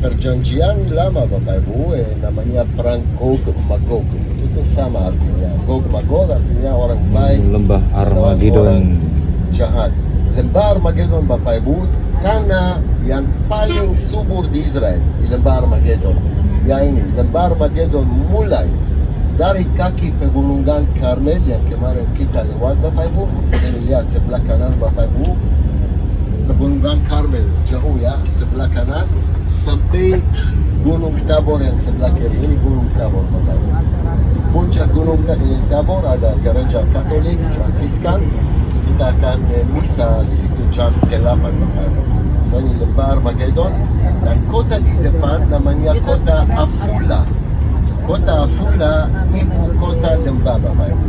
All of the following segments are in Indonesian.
perjanjian lama Bapak Ibu, namanya perang Gog Magog. Itu sama artinya. Gog Magog artinya orang baik, Lembah orang Armageddon. jahat. Lembah Armageddon Bapak Ibu, tanah yang paling subur di Israel di Lembah Armageddon. Ya ini, Lembah Armageddon mulai dari kaki pegunungan Karmel yang kemarin kita lewat Bapak Ibu. Ini lihat sebelah kanan Bapak Ibu, pegunungan Karmel jauh ya, sebelah kanan sampai Gunung Tabor yang sebelah kiri. Ini Gunung Tabor Bapak Ibu. Puncak Gunung Tabor ada gereja Katolik Fransiskan. Kita akan misa di situ jam ke-8 Bapak Ibu. So ini Lembah Armageddon dan kota di depan namanya kota Afula. Kota Afula ibu kota Lembah Bapak Ibu.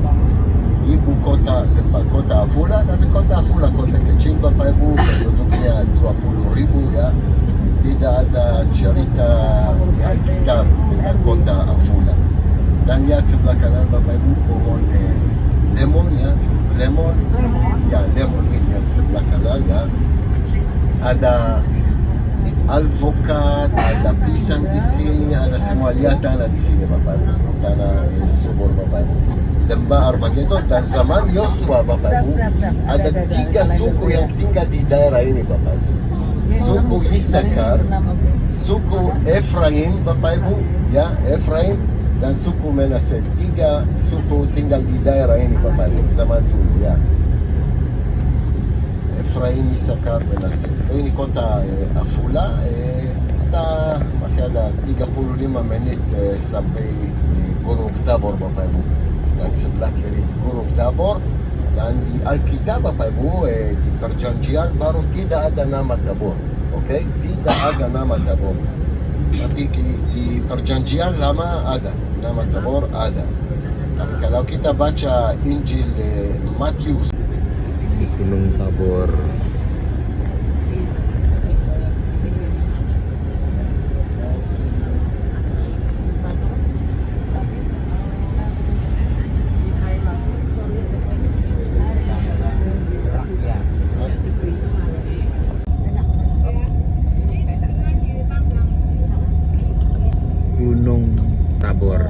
Ibu kota Lembah, kota Afula, tapi kota Afula kota kecil Bapak Ibu, penduduknya 20.000 ya. Tidak ada cerita Alkitab dengan kota Afula. Dan lihat sebelah kanan Bapak Ibu pohon lemon ya, lemon ini yang sebelah kanan ya. Ada alpukat, ada pisang di sini, ada semua. Lihat tanah di sini Bapak Ibu, tanah subur Bapak Ibu. Lembah Armageddon dan zaman Yosua Bapak Ibu, ada 3 suku yang tinggal di daerah ini Bapak Ibu. Suku Isakar, suku Efraim Bapak Ibu, ya Efraim, dan suku Menaseh. 3 suku tinggal di daerah ini Bapak Ibu zaman dulu ya. Efraim, Isakar, Menaseh. So ini kota Afula. Kita masih ada 35 menit sampai Gunung Tabor Bapak Ibu. Yang sebelah kiri Gunung Tabor. Dan di Alkitab Bapak Ibu, di perjanjian baru tidak ada nama Tabor. Oke? Tidak ada nama Tabor. Tapi di perjanjian lama ada. Nama Tabor ada. Tapi kalau kita baca Injil Matius, Gunung Tabor. Gunung Tabor.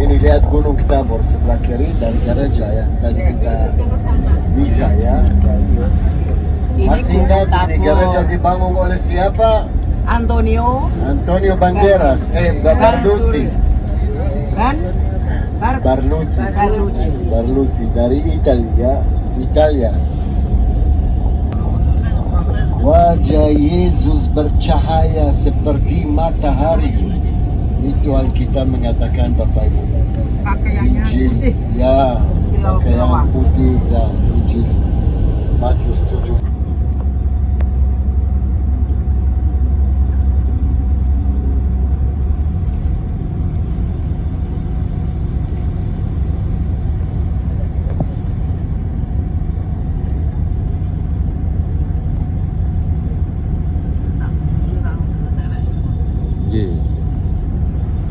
ini lihat Gunung Tabor sebelah kiri dan gereja ya. Tadi kita bisa ya. Masih ingat ini gereja dibangun oleh siapa? Antonio Banderas. Barluzzi. Barluzzi dari Italia. Wajah Yesus bercahaya seperti matahari. Itu Alkitab mengatakan Bapak Ibu. Pakaiannya Injil, putih. ya, pakaian putih dan Injil Matius 7.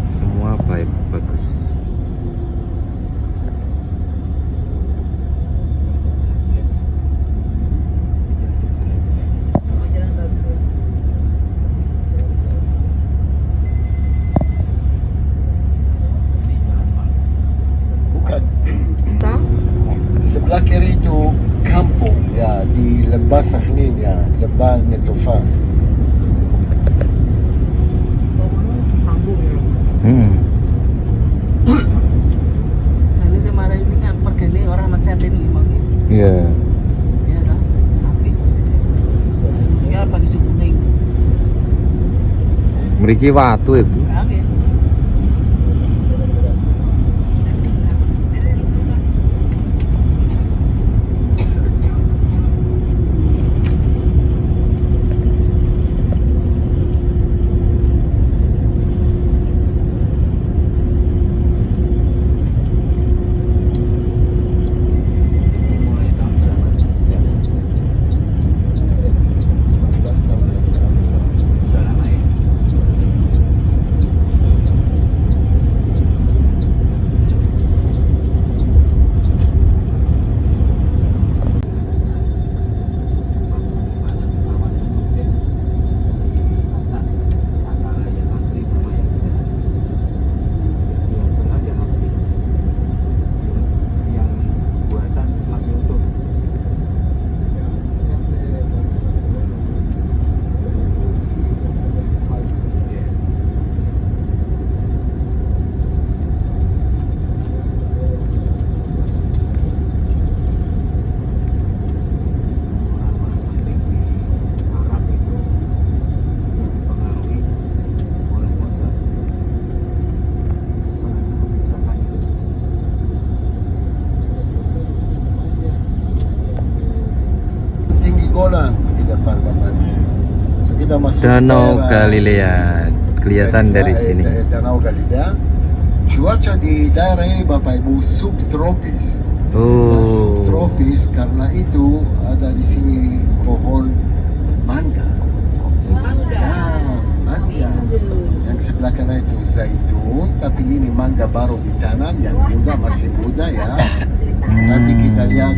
Semua baik, bagus. Semua jalan bagus. Bukan. Sebelah kiri itu kampung ya, di Lembah Sahnin ya, Lembah Netofa. Jadi semara ini kan pergene orang mencetin gimana? Iya. Ya kan? Api. Sehingga pakai suku kuning. Mriki watu, Ibu. Oke. Danau daerah- Galilea kelihatan dari sini. Danau Galilea. Cuaca di daerah ini Bapak Ibu subtropis. Oh. Subtropis karena itu ada di sini pohon mangga. Mangga. Yang sebelah kanan itu zaitun, tapi ini mangga baru ditanam yang muda, masih muda ya. Nanti kita lihat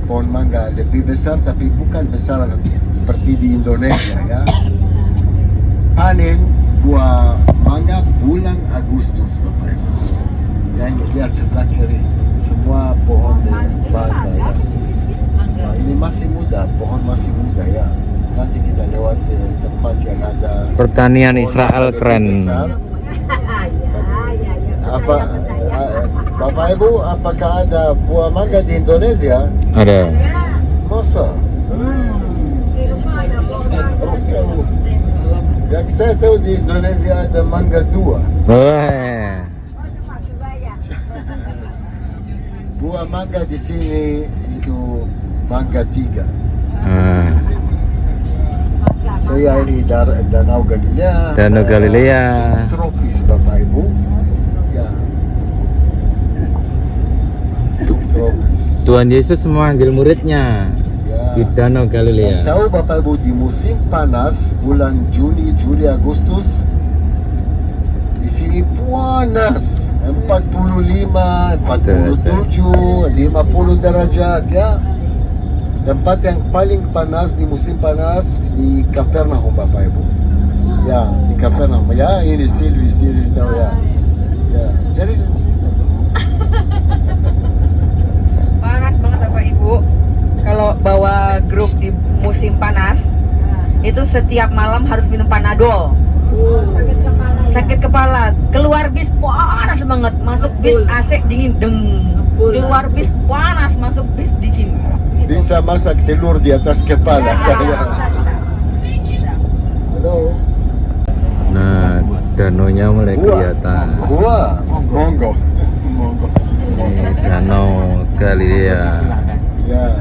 pohon mangga lebih besar, tapi bukan besar seperti di Indonesia ya. Panen buah mangga bulan Agustus Bapak Ibu. Yang lihat sebelah kiri, semua pohon mangga ya. Nah, ini masih muda, pohon masih muda ya. Nanti kita lewat tempat yang ada Pertanian pohon Israel mangga keren. besar. Apa Bapak Ibu, apakah ada buah mangga di Indonesia? Ada. Masa? Di rumah ada pohon. Yang saya tahu di Indonesia ada mangga 2. Wah. Oh, cuma 2 ya. Buah mangga di sini itu mangga 3. Ah, Saya ini Danau Galilea. Danau Galilea. Tropis Bapak Ibu. Ya. Tropis. Tuhan Yesus memanggil muridnya di Ya. Danau Galilea. Tahu Bapak Ibu di musim panas bulan Juni, Juli, Agustus di sini panas 45, 47, 50 derajat ya. Tempat yang paling panas di musim panas di Kapernaum Bapak Ibu. Ya, di Kapernaum. Ya, ini Silvi tahu ya. Ya, jadi Panas banget Bapak Ibu. Kalau bawa grup di musim panas, itu setiap malam harus minum Panadol. Sakit kepala ya. Sakit kepala. Keluar bis panas banget, masuk bis AC dingin deng. Keluar bis panas, masuk bis dingin. bisa masak telur di atas kepala saya. Bisa. Halo. Nah, danaunya mulai kelihatan. Gua, monggo. Monggo. Ini Danau Galilea. Ya,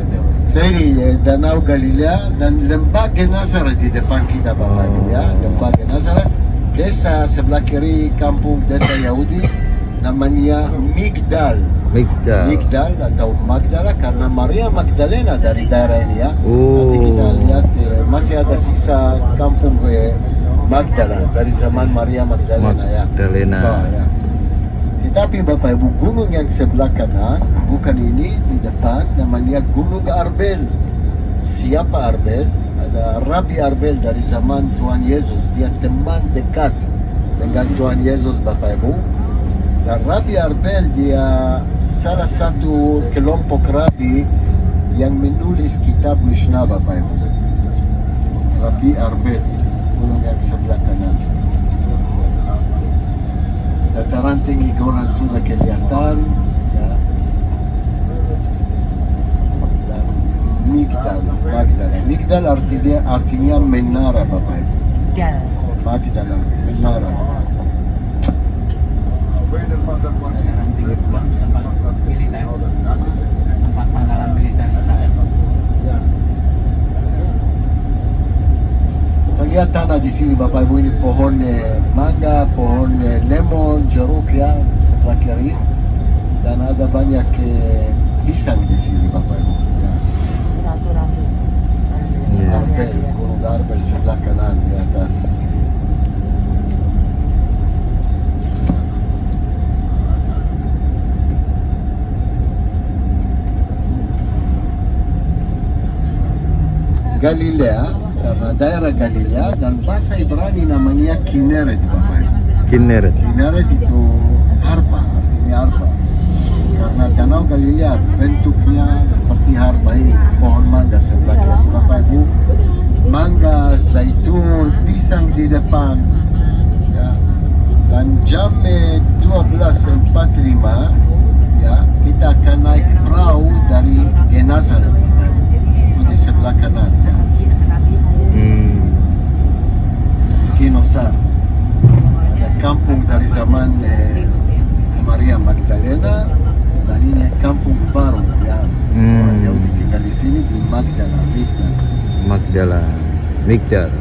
saya ini Danau Galilea dan Lembah Genesaret di depan kita Bapak Ibu ya. Lembah Genesaret, desa sebelah kiri kampung desa Yahudi namanya Migdal. Migdal atau Magdala karena Maria Magdalena dari daerah ini ya. Oh. Nanti kita lihat masih ada sisa kampung Magdala dari zaman Maria Magdalena ya. Magdalena. Oh, ya. Tetapi Bapak Ibu gunung yang sebelah kanan bukan ini di depan namanya Gunung Arbel. Siapa Arbel? Ada Rabi Arbel dari zaman Tuhan Yesus. Dia teman dekat dengan Tuhan Yesus Bapak Ibu. Dan Rabi Arbel dia salah satu kelompok Rabi yang menulis kitab Mishnah Bapak Ibu. Rabi Arbel, gunung yang sebelah kanan. Dataran tinggi Golan sudah kelihatan ya. Dan Migdal artinya menara Bapak Ibu. Magdala, menara. Tempat pangkalan militer Israel. Saya lihat tanah di sini Bapak Ibu ini pohon mangga, pohon lemon, jeruk ya sebelah kiri dan ada banyak pisang di sini Bapak Ibu. Ya. Iya. Arbel, Gunung Arbel sebelah kanan di atas. Galilea karena daerah Galilea dan bahasa Ibrani namanya Kinneret Bapak Ibu. Kinneret. Kinneret itu harpa, artinya harpa. Karena Danau Galilea bentuknya seperti harpa ini, pohon mangga sebelah kiri Bapak Ibu. Mangga, zaitun, pisang di depan. Ya. Dan jam 12.45 ya, kita akan naik perahu dari Genesaret. Itu di sebelah kanan ya. Kinosar. Ada kampung dari zaman Maria Magdalena dan ini kampung baru ya. Orang Yahudi tinggal di sini di Magdala. Magdala. Migdal.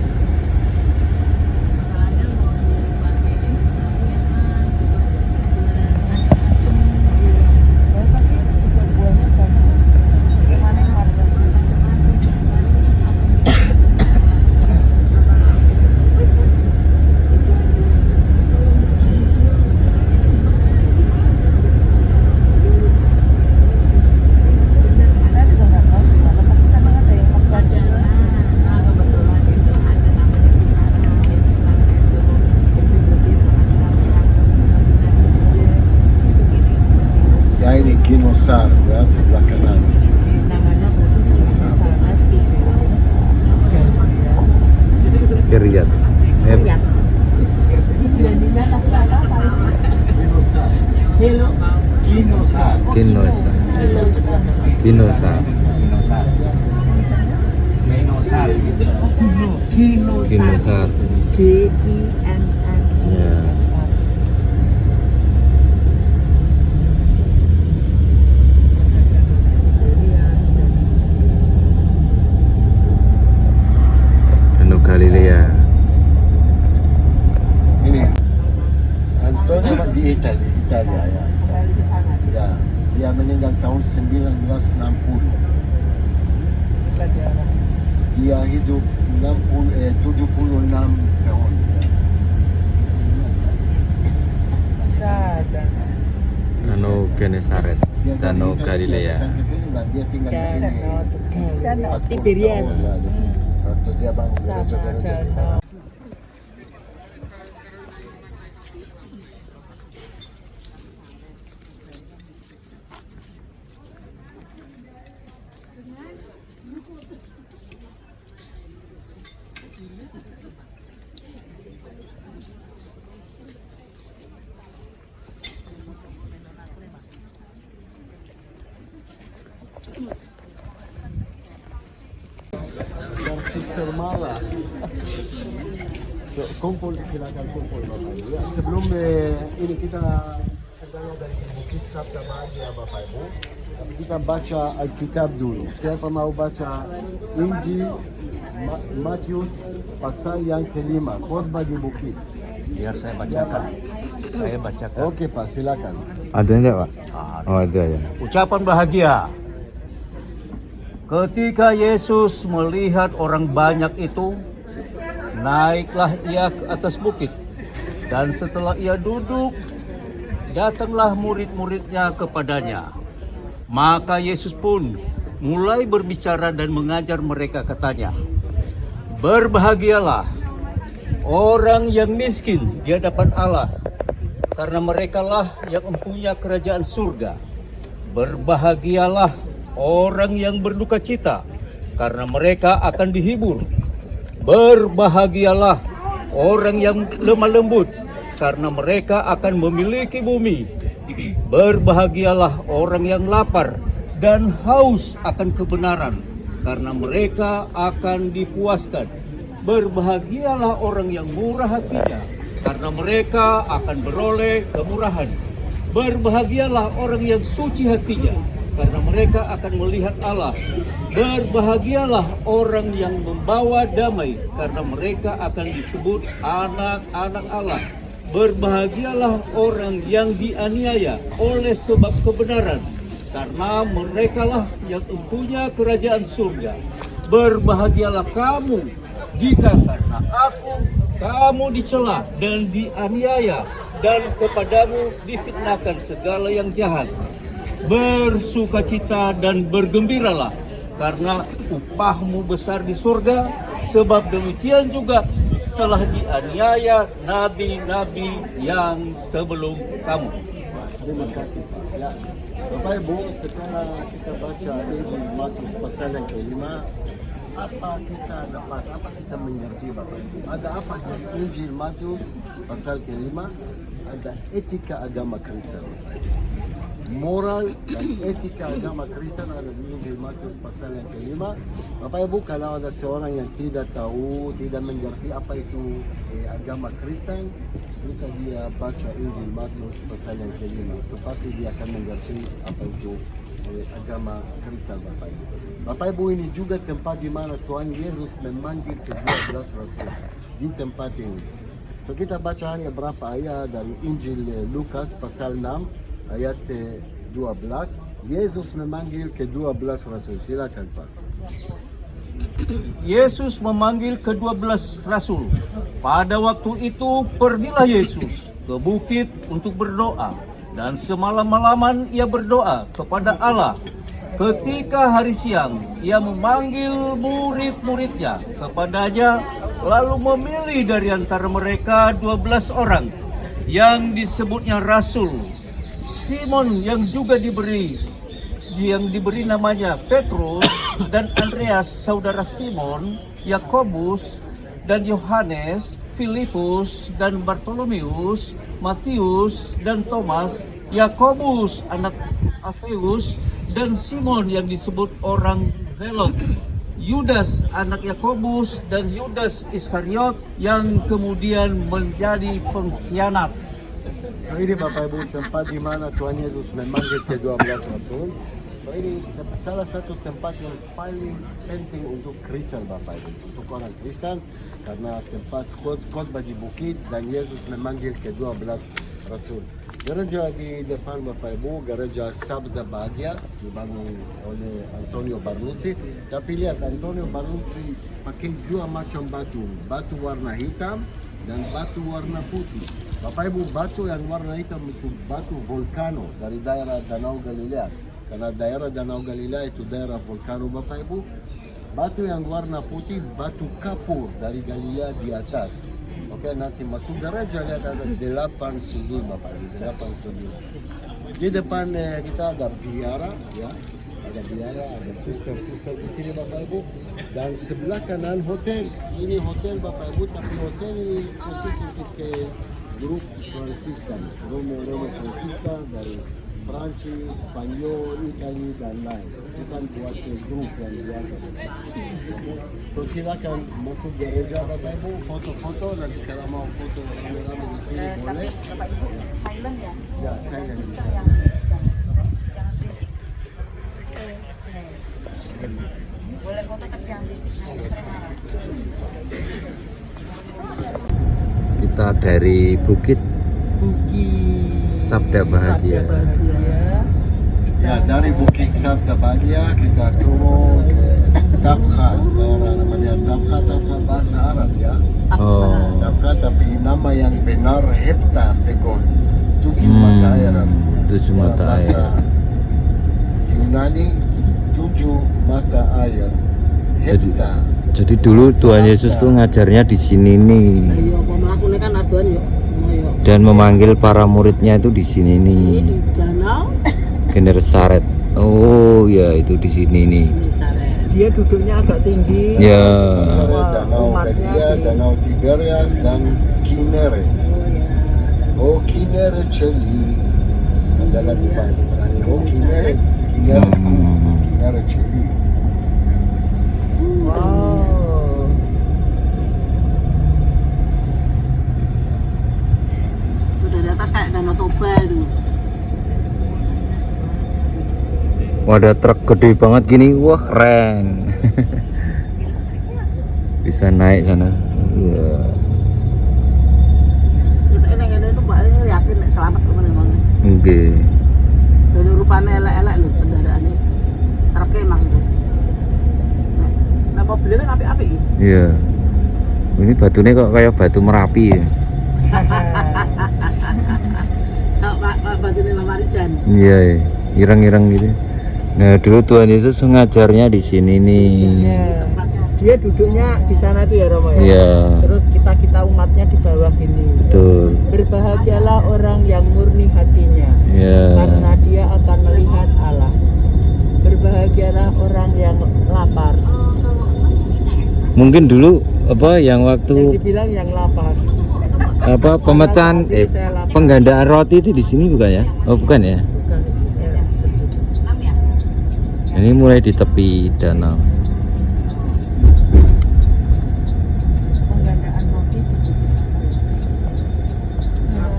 Ya ini Ginosar ya, sebelah kanan. Namanya Kiryat. Ginosar. Hello. Ginosar. Kinosa. Kinosa. Kinosar. Ginn. Ya. Danau Galilea. Ini Antonio di Italia ya. Ya, dia meninggal tahun 1960. Dia hidup 76 tahun. Danau Genesaret. Dia Danau datang Galilea. ke sini, nah, dia tinggal di sini. 40 Tiberias. tahun lah di sini. Waktu dia bangun gereja-gereja di mana. Yang Sister Mala. So, kumpul, silakan kumpul Bapak Ibu. Ya, sebelum ini kita sedang dari Bukit Sabta Bahagia Bapak Ibu. Tapi kita baca Alkitab dulu. Siapa mau baca Injil Matius pasal yang kelima, khotbah di bukit. Biar saya bacakan. Saya bacakan. Oke Pak, silakan. Ada enggak, Pak? Oh, ada ya. Ucapan bahagia. Ketika Yesus melihat orang banyak itu, naiklah ia ke atas bukit. Dan setelah ia duduk, datanglah murid-muridnya kepadanya. Maka Yesus pun mulai berbicara dan mengajar mereka, katanya, "Berbahagialah orang yang miskin di hadapan Allah, karena merekalah yang mempunyai kerajaan surga. Berbahagialah orang yang berduka cita, karena mereka akan dihibur. Berbahagialah orang yang lemah lembut, karena mereka akan memiliki bumi. Berbahagialah orang yang lapar dan haus akan kebenaran, karena mereka akan dipuaskan. Berbahagialah orang yang murah hatinya, karena mereka akan beroleh kemurahan. Berbahagialah orang yang suci hatinya, karena mereka akan melihat Allah. Berbahagialah orang yang membawa damai, karena mereka akan disebut anak-anak Allah. Berbahagialah orang yang dianiaya oleh sebab kebenaran, karena merekalah yang mempunyai kerajaan surga. Berbahagialah kamu jika karena aku kamu dicela dan dianiaya, dan kepadamu difitnahkan segala yang jahat. Bersukacita dan bergembiralah, karena upahmu besar di surga, sebab demikian juga telah dianiaya nabi-nabi yang sebelum kamu." Terima kasih Pak. Ya, Bapak Ibu, setelah kita baca Injil Matius pasal yang kelima, apa kita dapat, apa kita mengerti Bapak Ibu? Ada apa dari Injil Matius pasal kelima? Ada etika agama Kristen. Moral dan etika agama Kristen ada di Injil Matius pasal yang kelima. Bapak Ibu, kalau ada seorang yang tidak tahu, tidak mengerti apa itu agama Kristen, jika dia baca Injil Matius pasal yang kelima, pasti dia akan mengerti apa itu agama Kristen Bapak Ibu. Bapak Ibu, ini juga tempat di mana Tuhan Yesus memanggil ke-12 rasul di tempat ini. So kita baca hanya berapa ayat dari Injil Lukas pasal 6 ayat 12. Yesus memanggil ke-12 rasul. Silakan Pak. Yesus memanggil ke-12 rasul. Pada waktu itu pergilah Yesus ke bukit untuk berdoa, dan semalam-malaman ia berdoa kepada Allah. Ketika hari siang, ia memanggil murid-muridnya kepadanya, lalu memilih dari antara mereka 12 orang yang disebutnya rasul. Simon yang juga diberi namanya Petrus, dan Andreas saudara Simon, Yakobus dan Yohanes, Filipus dan Bartolomeus, Matius dan Thomas, Yakobus anak Alfeus dan Simon yang disebut orang Zelot, Yudas anak Yakobus dan Yudas Iskariot yang kemudian menjadi pengkhianat. So ini Bapak Ibu tempat di mana Tuhan Yesus memanggil ke-12 Rasul. So ini salah satu tempat yang paling penting untuk Kristen Bapak Ibu, untuk orang Kristen, karena tempat khotbah di bukit dan Yesus memanggil ke-12 Rasul. Gereja di depan Bapak Ibu, gereja Sabda Bahagia dibangun oleh Antonio Barluzzi. Tapi lihat, Antonio Barluzzi pakai dua macam batu, batu warna hitam dan batu warna putih. Bapak Ibu, batu yang warna hitam itu batu volcano dari daerah Danau Galilea. Karena daerah Danau Galilea itu daerah volcano Bapak Ibu. Batu yang warna putih batu kapur dari Galilea di atas. Oke, nanti masuk gereja lihat ada 8 sudut Bapak Ibu, 8 sudut. Di depan kita ada biara ya. Ada biara, ada suster-suster di sini Bapak Ibu. Dan sebelah kanan hotel. Ini hotel Bapak Ibu, tapi hotel ini khusus untuk grup Fransiskan, Romo Fransiskan dari Prancis, Spanyol, Itali dan lain. Bukan buat grup yang biasa. So silakan masuk gereja Bapak Ibu, foto-foto, nanti kalau mau foto rame-rame di sini boleh. Bapak Ibu silent ya? Ya, saya nggak bisa. Jangan berisik. Boleh foto tapi jangan berisik. Nanti sering marah. Kita dari Bukit Sabda Bahagia. Ya, dari Bukit Sabda Bahagia kita turun ke Tabkha, daerah namanya Tabkha bahasa Arab ya. Oh, Tabkha tapi nama yang benar Hepta Pegon, 7 mata air. 7 mata air. Bahasa Yunani 7 mata air. Hepta. Jadi dulu Tuhan Yesus tuh ngajarnya di sini nih. Iya, pemelakunya kan aduan yuk. Dan memanggil para muridnya itu di sini Ini nih. di danau Genesaret. Oh ya, itu di sini nih. Genesaret. Dia duduknya agak tinggi. Ya. Danau umatnya Galilea, di- Danau Tiberias dan Kinneret. Oh Kinneret Celi. Ada lagi bahasa. Oh Kinneret, Kinneret Celi. Wow. Udah di atas kayak Danau Toba itu. Ada truk gede banget gini, wah keren. Bisa naik sana. Iya. Kita ini itu Mbak ini yakin nek selamat kok memang. Oke. Dan rupanya elek-elek lho kendaraannya. Truknya emang itu. Nah mobilnya kan api-api gitu. Iya. Ini batunya kok kayak batu Merapi ya. Kalau Pak Batunya Lamarijan. Iya, iya. Ireng-ireng gitu. Nah, dulu Tuhan Yesus ngajarnya di sini nih. Ya. Dia duduknya di sana tuh ya Romo ya. Iya. Terus kita umatnya di bawah gini. Betul. Berbahagialah orang yang murni hatinya, Iya. karena dia akan melihat Allah. Berbahagialah orang yang lapar, Mungkin dulu apa yang yang waktu dibilang yang lapar. apa pemecahan penggandaan roti itu di sini bukan ya? Oh, bukan ya? Bukan. Ya, sedikit. Ini mulai di tepi danau. Penggandaan roti di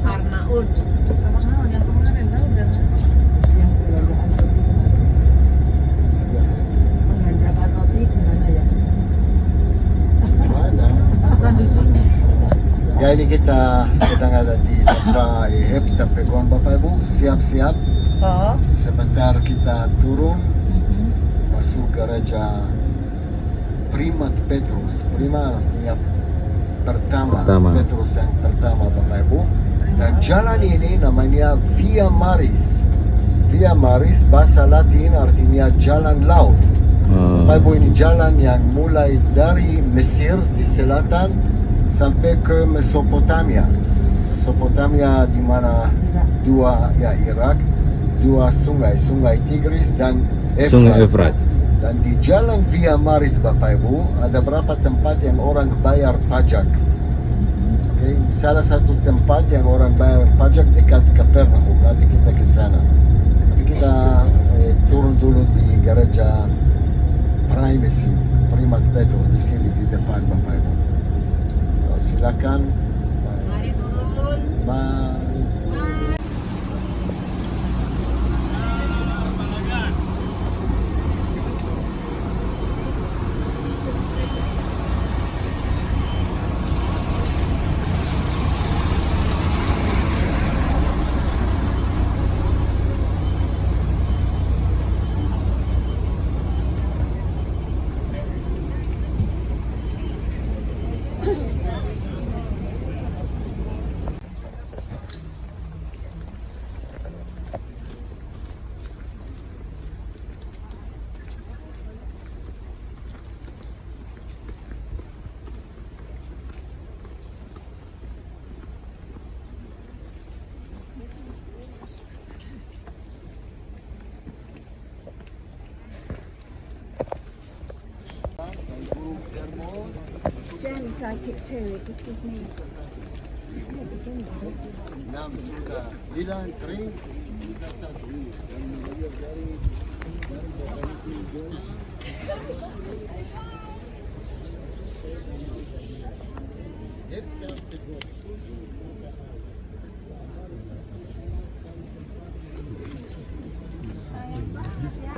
Arnaud. Arnaud yang kemarin tahu udah yang penggandaan roti kemarin. Penggandaan roti gimana ya? Mana? Bukan di sini. Ya ini kita sedang ada di Lembah Hepta Pegon Bapak Ibu, siap-siap. Oh. Sebentar kita turun masuk gereja Primat Petrus. Prima artinya pertama. Petrus yang pertama Bapak Ibu. Dan jalan ini namanya Via Maris. Via Maris bahasa Latin artinya jalan laut. Bapak Ibu, ini jalan yang mulai dari Mesir di selatan sampai ke Mesopotamia. Mesopotamia di mana dua ya Irak, dua sungai Tigris dan Sungai Efrat. Dan di jalan Via Maris Bapak Ibu ada berapa tempat yang orang bayar pajak. Oke, salah satu tempat yang orang bayar pajak dekat Kapernaum. Nanti kita ke sana. Tapi kita turun dulu di gereja Primacy, Primat Petro di sini di depan Bapak Ibu. So, silakan. Mari turun. Mari. Jenny psychic too, it just gives me. 6, 9, 3.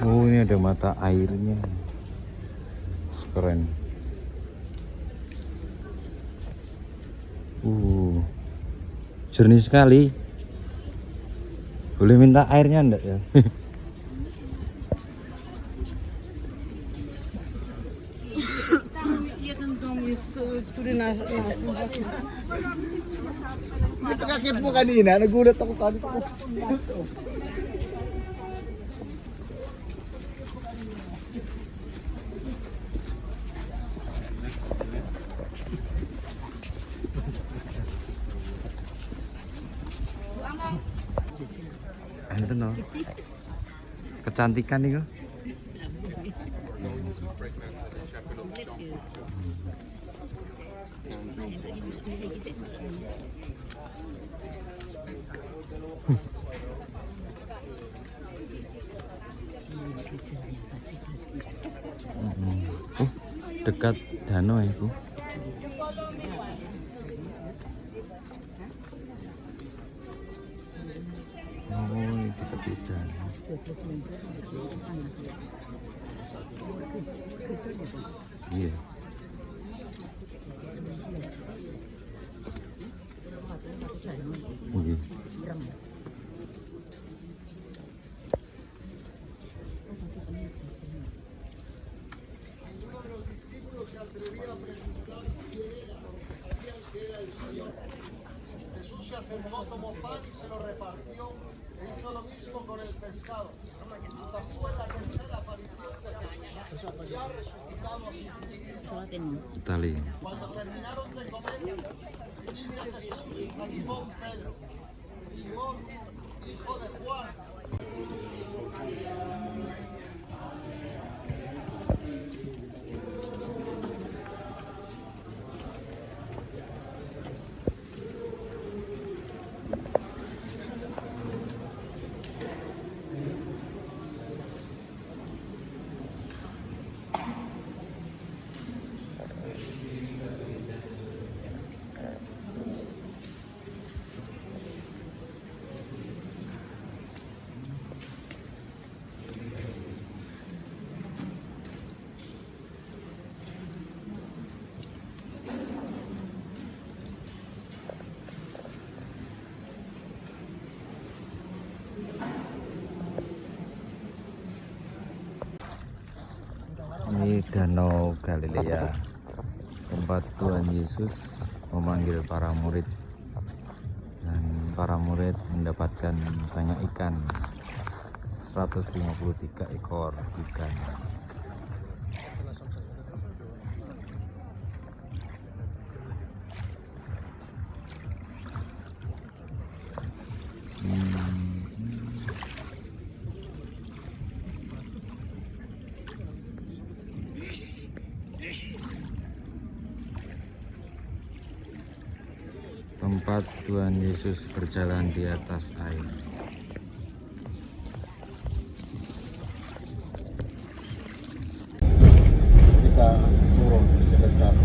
Oh, ini ada mata airnya. Keren. Jernih sekali. Boleh minta airnya enggak ya? Ito kakit mo kanina, nagulat ako kanina. Itu no. Kecantikan itu. Dekat danau ya, Bu. Oh, kita beda. Iya. Oke. Jesús se acercó, tomó pan y se lo repartió e hizo lo mismo con el pescado. Esta fue la tercera aparición de Jesús. Ya resucitado a sus discípulos. Tali. Cuando terminaron de comer, dice Jesús a Simón Pedro: Simón, hijo de Juan. Ini Danau Galilea, tempat Tuhan Yesus memanggil para murid, dan para murid mendapatkan banyak ikan, 153 ekor ikan. tempat Tuhan Yesus berjalan di atas air. Kita turun sebentar.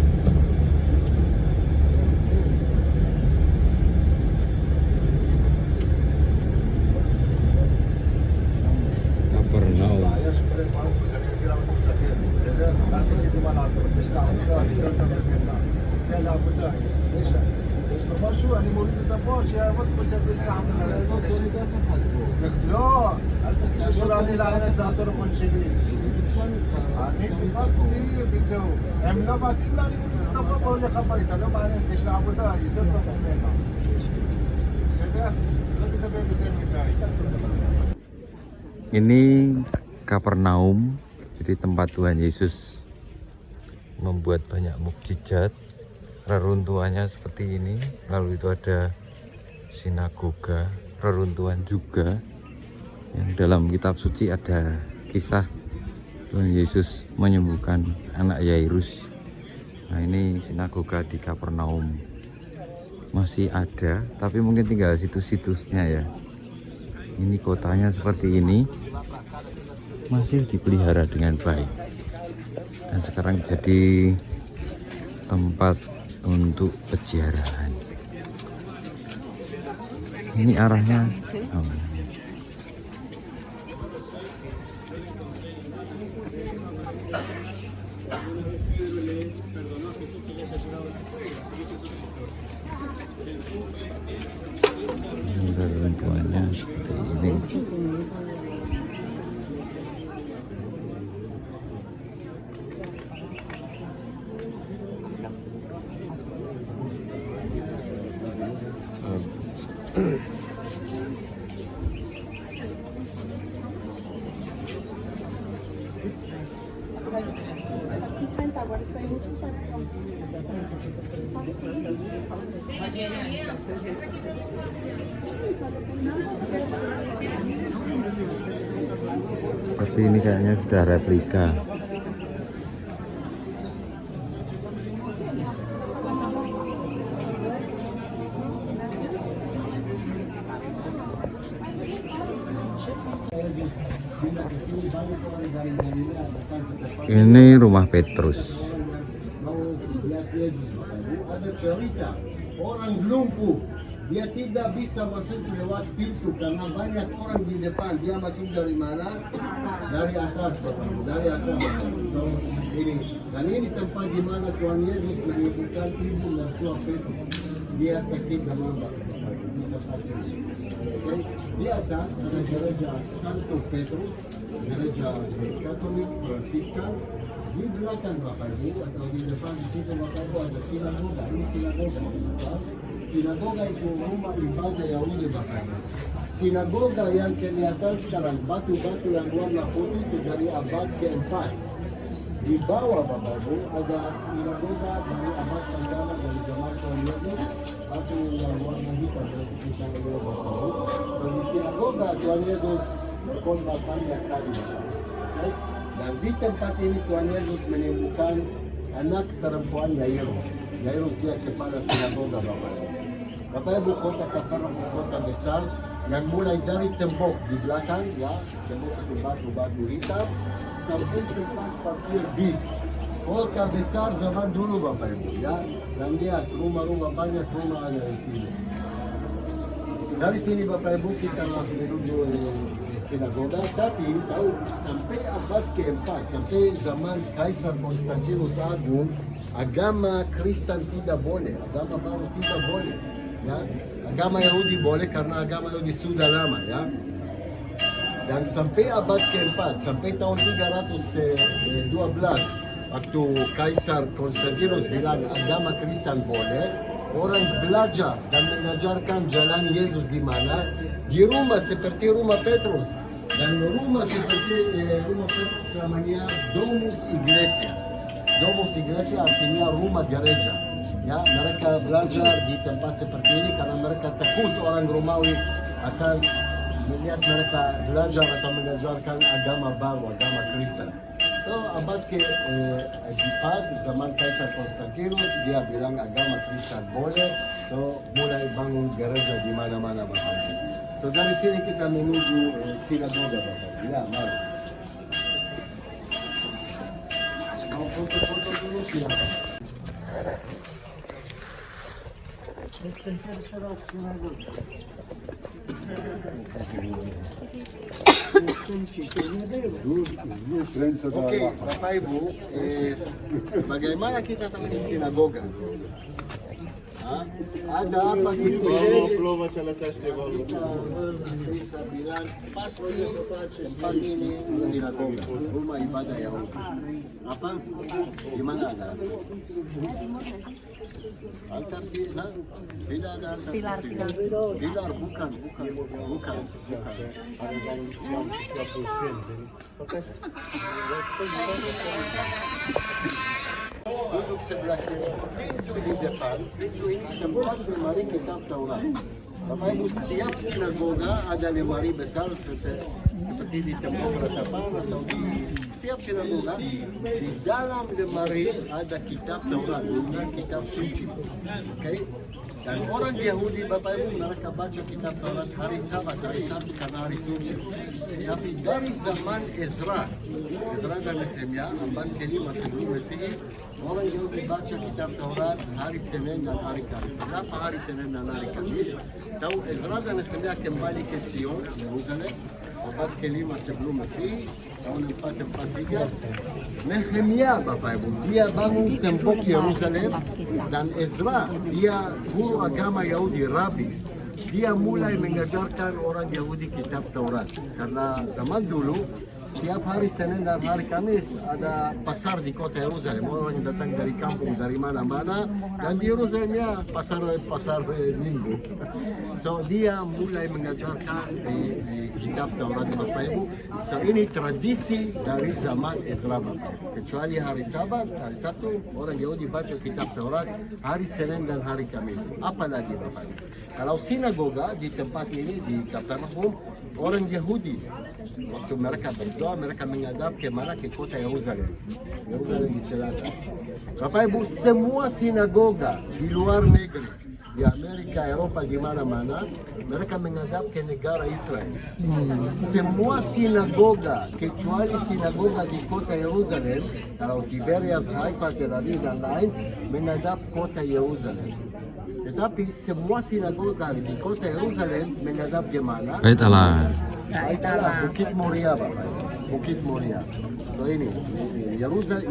Kapernaum. Ini Kapernaum, jadi tempat Tuhan Yesus membuat banyak mukjizat. Reruntuhannya seperti ini. Lalu itu ada sinagoga, reruntuhan juga. Yang dalam kitab suci ada kisah Tuhan Yesus menyembuhkan anak Yairus. Nah, ini sinagoga di Kapernaum masih ada, tapi mungkin tinggal situs-situsnya ya. Ini kotanya seperti ini, masih dipelihara dengan baik, dan sekarang jadi tempat untuk peziarahan. Ini arahnya reruntuhannya seperti ini. Tapi ini kayaknya sudah replika. Ini rumah Petrus. Ada cerita orang lumpuh, dia tidak bisa masuk lewat pintu karena banyak orang di depan. Dia masuk dari mana? Dari atas, Bapak. Dari atas. So, ini. Dan ini tempat di mana Tuhan Yesus menyembuhkan ibu mertua Petrus. Dia sakit demam Bapak. Di tempat ini. Okay. Di atas ada gereja Santo Petrus, gereja Katolik Fransiskan. Di belakang Bapak Ibu atau di depan di situ Bapak Ibu ada sinagoga. Ini sinagoga. Sinagoga itu rumah ibadah Yahudi Bapak Ibu. Sinagoga yang kelihatan sekarang batu-batu yang warna putih itu dari abad ke-4. Di bawah Bapak Ibu ada sinagoga dari abad pertama dari zaman Tuhan Yesus. Batu yang warna hitam dari kita lihat Bapak Ibu. So di sinagoga Tuhan Yesus berkhotbah banyak kali Bapak Ibu. Okay? Dan di tempat ini Tuhan Yesus menyembuhkan anak perempuan Yairus. Yairus dia kepala sinagoga Bapak Ibu. Bapak Ibu, kota Kapernaum kota besar yang mulai dari tembok di belakang ya, tembok itu batu-batu hitam sampai tempat parkir bis. Kota besar zaman dulu Bapak Ibu ya. Dan lihat rumah-rumah, banyak rumah ada di sini. Dari sini Bapak Ibu kita menuju sinagoga, tapi tahu sampai abad ke-4, sampai zaman Kaisar Konstantinus Agung, agama Kristen tidak boleh, agama baru tidak boleh. Ya, agama Yahudi boleh karena agama Yahudi sudah lama ya. Dan sampai abad ke-4, sampai tahun 312, waktu Kaisar Konstantinus bilang agama Kristen boleh, orang belajar dan mengajarkan jalan Yesus di mana? Di rumah seperti rumah Petrus. Dan rumah seperti rumah Petrus namanya Domus Iglesia. Domus Iglesia artinya rumah gereja. Ya, mereka belajar di tempat seperti ini karena mereka takut orang Romawi akan melihat mereka belajar atau mengajarkan agama baru, agama Kristen. So, abad ke Dipad, zaman Kaisar Konstantinus, dia bilang agama Kristen boleh. So, mulai bangun gereja di mana-mana Bapak. So, dari sini kita menuju sinagoga Bapak. Ya, mari. Mau foto-foto dulu silakan. Oke, Bapak Ibu, bagaimana kita tahu di sinagoga? Hah? Ada apa di sini? Bisa bilang pasti tempat ini sinagoga, rumah ibadah Yahudi. Apa? Gimana ada? Altar tidak ada altar. Pilar bukan. Duduk sebelah kiri, pintu di depan, pintu ini tempat lemari kitab Taurat. Bapak Ibu, setiap sinagoga ada lemari besar seperti di tempat peratapan atau di setiap sinagoga. Di dalam lemari ada kitab Taurat, bukan kitab suci. Oke? Dan orang Yahudi, Bapak Ibu, mereka baca kitab Taurat hari Sabat, hari Sabtu karena hari suci. Tapi dari zaman Ezra dan Nehemia, abad kelima sebelum Masehi, orang Yahudi baca kitab Taurat hari Senin dan hari Kamis. Kenapa hari Senin dan hari Kamis? Tahu Ezra dan Nehemia kembali ke Sion, Yerusalem, abad kelima sebelum Masehi, tahun 443. Nehemia, Bapak Ibu, dia bangun tembok Yerusalem, dan Ezra, dia guru agama Yahudi, Rabi. Dia mulai mengajarkan orang Yahudi kitab Taurat. Karena zaman dulu, setiap hari Senin dan hari Kamis ada pasar di kota Yerusalem. Orang yang datang dari kampung, dari mana-mana. Dan di Yerusalem ya pasar minggu. So dia mulai mengajarkan di kitab Taurat Bapak Ibu. So ini tradisi dari zaman Ezra Bapak Ibu. Kecuali hari Sabat, hari Sabtu, orang Yahudi baca kitab Taurat hari Senin dan hari Kamis. Apalagi Bapak Ibu. Kalau sinagoga di tempat ini di Kapernaum, orang Yahudi waktu mereka berdoa, mereka menghadap ke mana? Ke kota Yerusalem. Yerusalem di selatan. Bapak Ibu, semua sinagoga di luar negeri, di Amerika, Eropa, di mana-mana, mereka menghadap ke negara Israel. Semua sinagoga, kecuali sinagoga di kota Yerusalem, kalau Tiberias, Haifa, Tel Aviv, dan lain, menghadap kota Yerusalem. Tetapi semua sinagoga di kota Yerusalem menghadap kemana? Bait Allah. Bait Allah, Bukit Moria, Bapak. Bukit Moria. So ini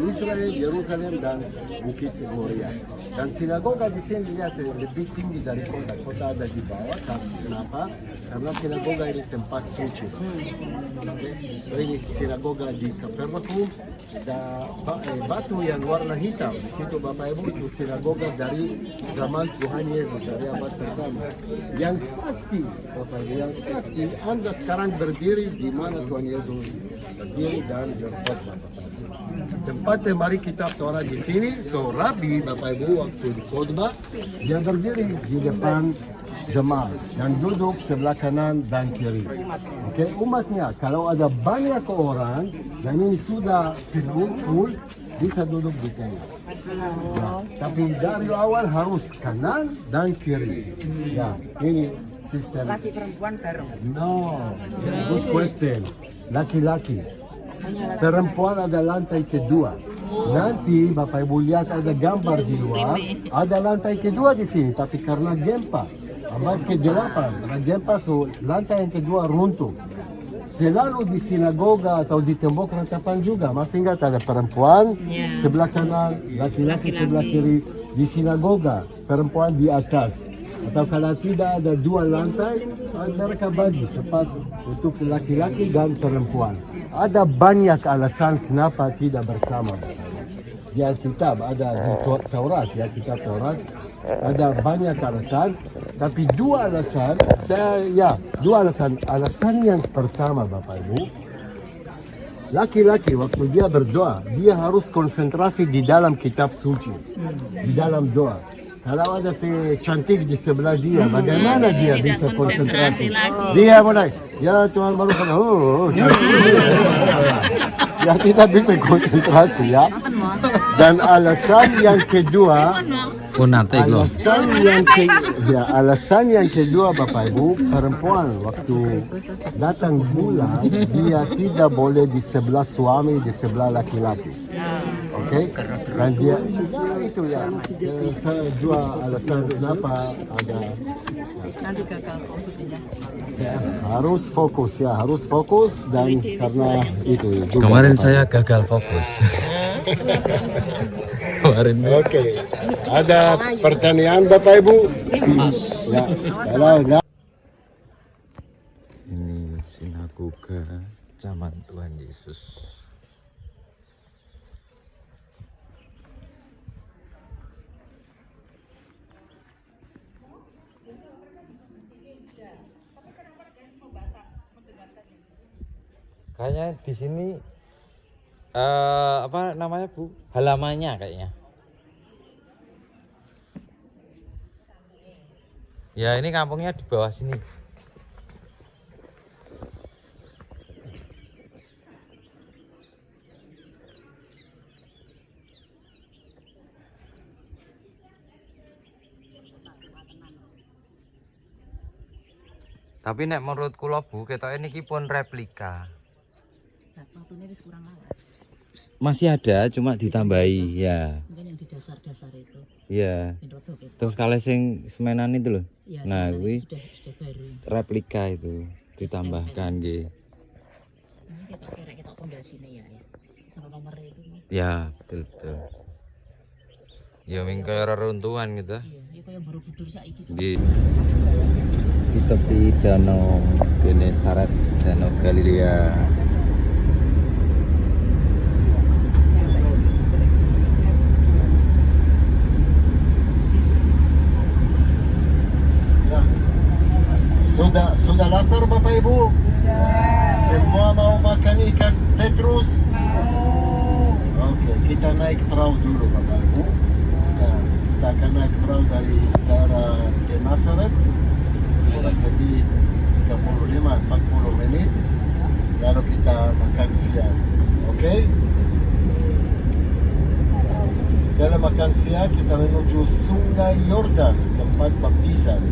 Israel, Yerusalem dan Bukit Moria. Dan sinagoga di sini lihat lebih tinggi dari kota. Kota ada di bawah. Kenapa? Karena sinagoga ini tempat suci. Okay? So ini sinagoga di Kapernaum. Ada batu yang warna hitam. Di situ Bapak Ibu itu sinagoga dari zaman Tuhan Yesus, dari abad pertama. Yang pasti, Bapak Ibu, yang pasti Anda sekarang berdiri di mana Tuhan Yesus berdiri dan berkhotbah. Tempat lemari kitab Taurat di sini. So Rabi Bapak Ibu waktu di khotbah dia berdiri di depan jemaat dan duduk sebelah kanan dan kiri. Oke, umatnya kalau ada banyak orang dan ini sudah full, bisa duduk di tengah. Ya, tapi dari awal harus kanan dan kiri. Ya, ini sistem. Laki perempuan bareng. No, good question. Laki-laki. Perempuan ada lantai kedua. Nanti Bapak Ibu lihat ada gambar di luar, ada lantai kedua di sini, tapi karena gempa, abad ke-8, karena gempa, so lantai yang kedua runtuh. Selalu di sinagoga atau di tembok ratapan juga, masih ingat ada perempuan sebelah kanan, laki-laki sebelah kiri. Di sinagoga, perempuan di atas. Atau kalau tidak ada dua lantai, mereka bagi tempat untuk laki-laki dan perempuan. Ada banyak alasan kenapa tidak bersama. Di Alkitab ada di Taurat, di Alkitab Taurat ada banyak alasan, tapi dua alasan, dua alasan. Alasan yang pertama Bapak Ibu, laki-laki waktu dia berdoa, dia harus konsentrasi di dalam kitab suci, di dalam doa. Kalau ada si cantik di sebelah dia, bagaimana dia bisa konsentrasi? Dia mulai, ya Tuhan baru cantik. Ya kita bisa konsentrasi ya. Dan alasan yang kedua, alasan yang kedua Bapak Ibu, perempuan waktu datang bulan dia tidak boleh di sebelah suami, di sebelah laki-laki. Oke? Dan dia itu ya. Dua alasan kenapa ada. Nanti gagal fokus ya. Harus fokus dan karena itu juga. Kemarin saya gagal fokus. Kemarin. Oke. Ada pertanyaan Bapak Ibu? Ya. Kalau Ini sinagoga zaman Tuhan Yesus. Kayaknya di sini apa namanya Bu? Halamannya kayaknya. Ya ini kampungnya di bawah sini. Tapi nek menurut kula Bu, ketoke niki pun replika. Waktunya wis kurang lawas. Masih ada, cuma ditambahi ya. Mungkin yang di dasar-dasar itu. Iya. Pinroto gitu. Terus kalau sing semenan itu loh. Ya, Nah, sebenarnya kuwi sudah baru. replika itu ditambahkan nggih. Ini kita kira kita pondasine ya. Sama nomor itu. Ya, betul betul. Ya ming kaya reruntuhan gitu. Iya, ya kayak Borobudur saiki. Di tepi danau Genesaret, Danau Galilea. Sudah lapar Bapak Ibu? Semua mau makan ikan petrus? Oke, kita naik perahu dulu Bapak Ibu. Nah, kita akan naik perahu dari daerah Genesaret kurang lebih 35-40 menit. Lalu kita makan siang. Oke? Setelah makan siang kita menuju Sungai Yordan, tempat baptisan.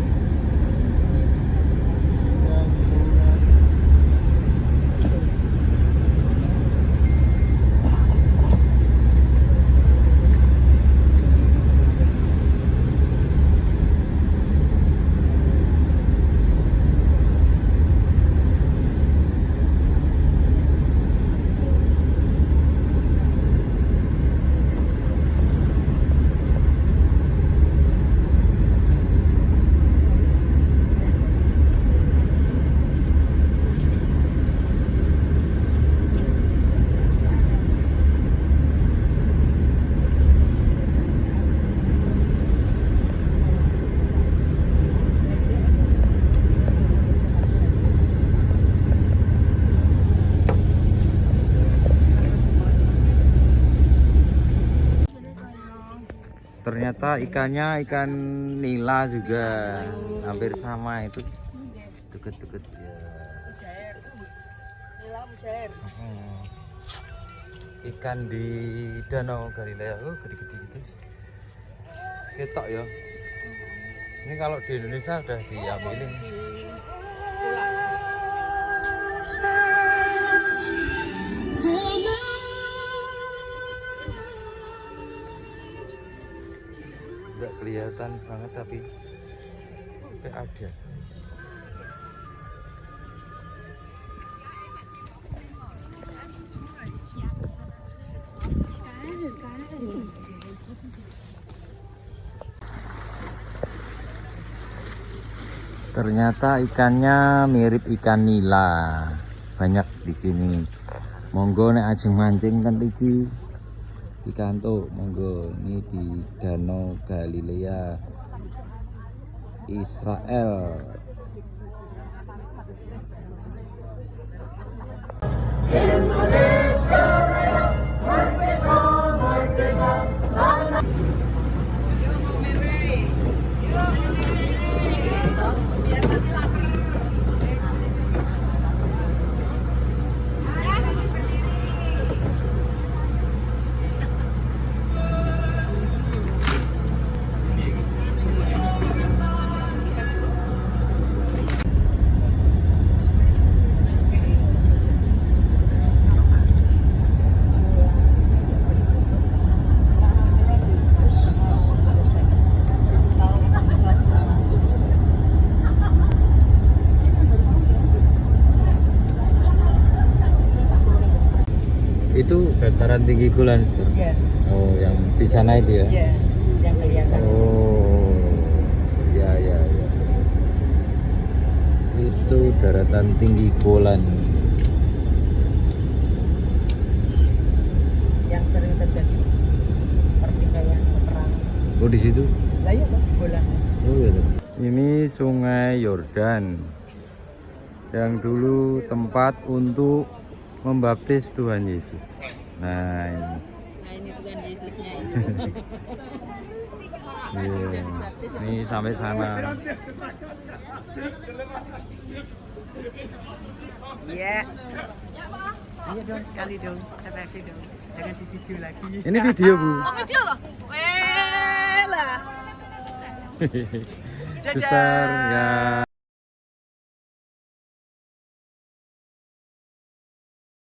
Ternyata ikannya ikan nila juga, hampir sama itu, deket-deket ya. Ikan di Danau Galilea, gede-gede gitu. Ketok ya. Ini kalau di Indonesia udah diambilin. Nggak kelihatan banget tapi kayak ada. Ternyata ikannya mirip ikan nila, banyak di sini. Monggo nek ajeng mancing kan iki ikan tuh, monggo. Ini di Danau Galilea, Israel. Itu dataran tinggi Golan, Sister. Iya. Oh, yang di sana itu ya? Iya, yang kelihatan. Oh, ya. Itu daratan tinggi Golan. Yang sering terjadi pertikaian, peperangan. Oh, di situ? Lah iya Pak, bola. Oh, iya. Ini Sungai Yordan yang dulu tempat untuk membaptis Tuhan Yesus. Nah, ini. Nah ini Tuhan Yesusnya. Iya. Ini sampai sana. Iya. Ayo dong sekali dong, selfie dong. Jangan di video lagi. Ini video, Bu. Oh video loh. Weh lah. Sister, ya.